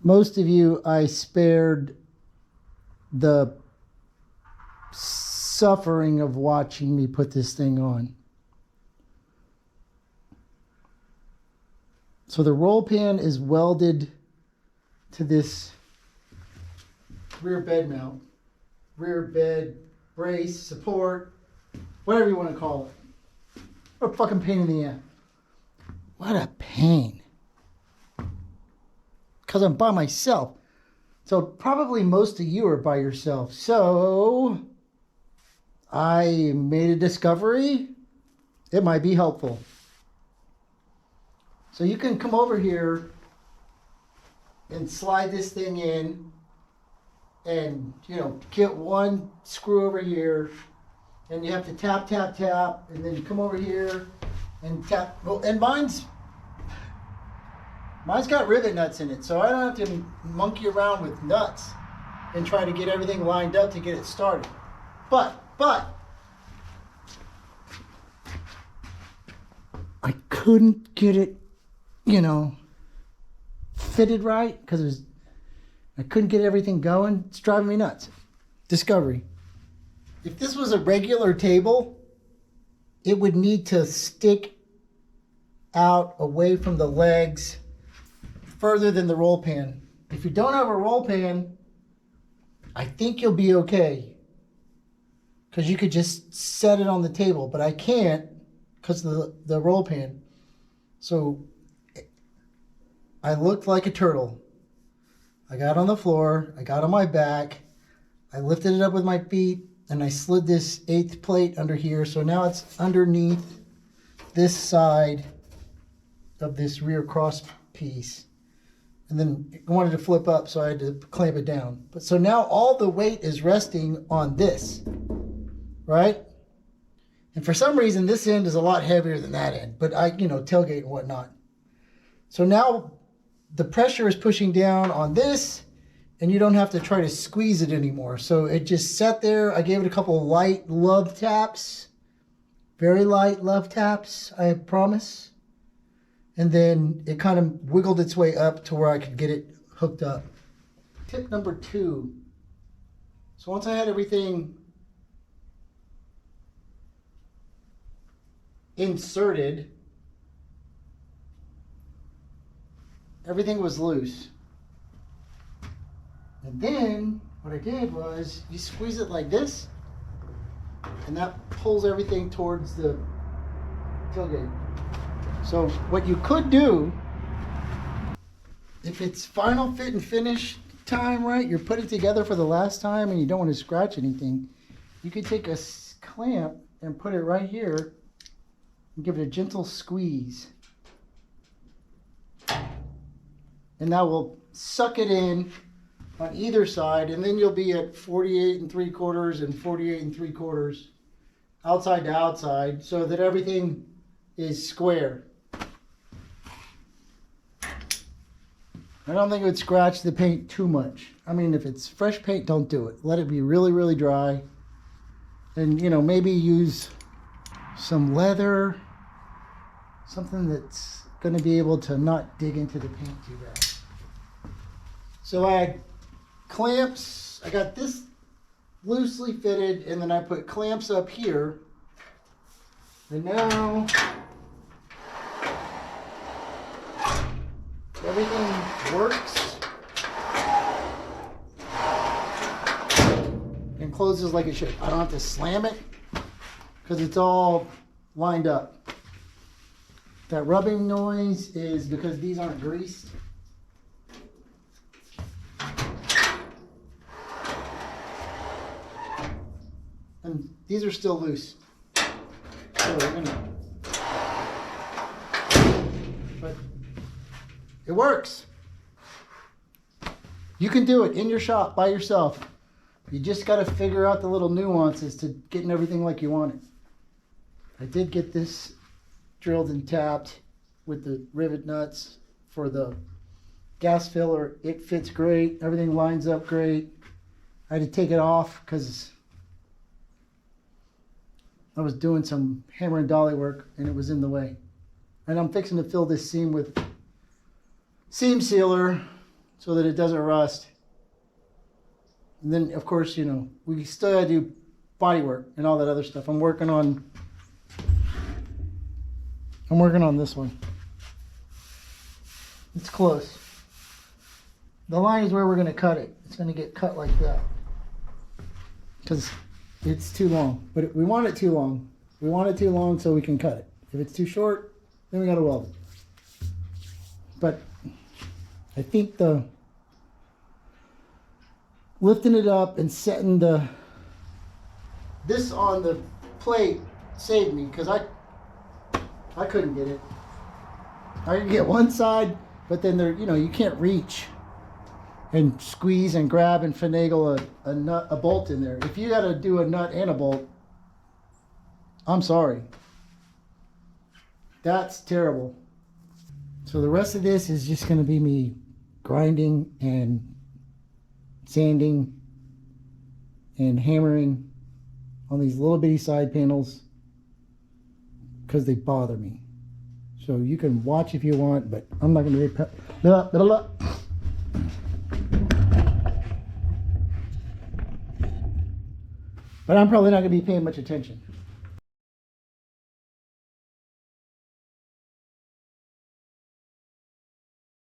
most of you, I spared the suffering of watching me put this thing on. So the roll pan is welded to this rear bed mount, rear bed brace, support, whatever you want to call it. What a fucking pain in the ass. What a pain. Because I'm by myself. So probably most of you are by yourself. So I made a discovery. It might be helpful. So you can come over here and slide this thing in and, you know, get one screw over here, and you have to tap, tap, tap, and then you come over here and tap. Well, and mine's got rivet nuts in it, so I don't have to monkey around with nuts and try to get everything lined up to get it started. But I couldn't get it, you know, fitted right because I couldn't get everything going. It's driving me nuts. Discovery. If this was a regular table, it would need to stick out away from the legs further than the roll pan. If you don't have a roll pan, I think you'll be okay, because you could just set it on the table, but I can't because of the roll pan. So I looked like a turtle. I got on the floor, I got on my back, I lifted it up with my feet, and I slid this 8th plate under here. So now it's underneath this side of this rear cross piece. And then it wanted to flip up, so I had to clamp it down. But so now all the weight is resting on this, right? And for some reason, this end is a lot heavier than that end, but tailgate and whatnot. So now the pressure is pushing down on this, and you don't have to try to squeeze it anymore. So it just sat there. I gave it a couple of light love taps, very light love taps, I promise. And then it kind of wiggled its way up to where I could get it hooked up. Tip number 2. So once I had everything inserted, everything was loose. And then what I did was you squeeze it like this, and that pulls everything towards the tailgate. So what you could do, if it's final fit and finish time, right, you're putting it together for the last time and you don't want to scratch anything, you could take a clamp and put it right here and give it a gentle squeeze. And that will suck it in on either side, and then you'll be at 48 3/4 and 48 3/4 outside to outside, so that everything is square. I don't think it would scratch the paint too much. I mean, if it's fresh paint, don't do it. Let it be really, really dry. And, maybe use some leather, something that's going to be able to not dig into the paint too bad. So I had clamps. I got this loosely fitted, and then I put clamps up here. And now everything works and closes like it should. I don't have to slam it because it's all lined up. That rubbing noise is because these aren't greased. And these are still loose. So but it works. You can do it in your shop by yourself. You just got to figure out the little nuances to getting everything like you want it. I did get this drilled and tapped with the rivet nuts for the gas filler. It fits great. Everything lines up great. I had to take it off because I was doing some hammer and dolly work and it was in the way. And I'm fixing to fill this seam with seam sealer. so that it doesn't rust. And then, of course, you know, we still gotta do body work and all that other stuff. I'm working on this one. It's close. The line is where we're gonna cut it. It's gonna get cut like that because it's too long. But we want it too long. We want it too long so we can cut it. If it's too short, then we gotta weld it. But I think the lifting it up and setting this on the plate saved me, because I couldn't get it. I could get one side, but then there, you know, you can't reach and squeeze and grab and finagle a bolt in there. If you got to do a nut and a bolt, I'm sorry. That's terrible. So the rest of this is just going to be me grinding and sanding and hammering on these little bitty side panels because they bother me. So you can watch if you want, but I'm not going to be... But I'm probably not going to be paying much attention.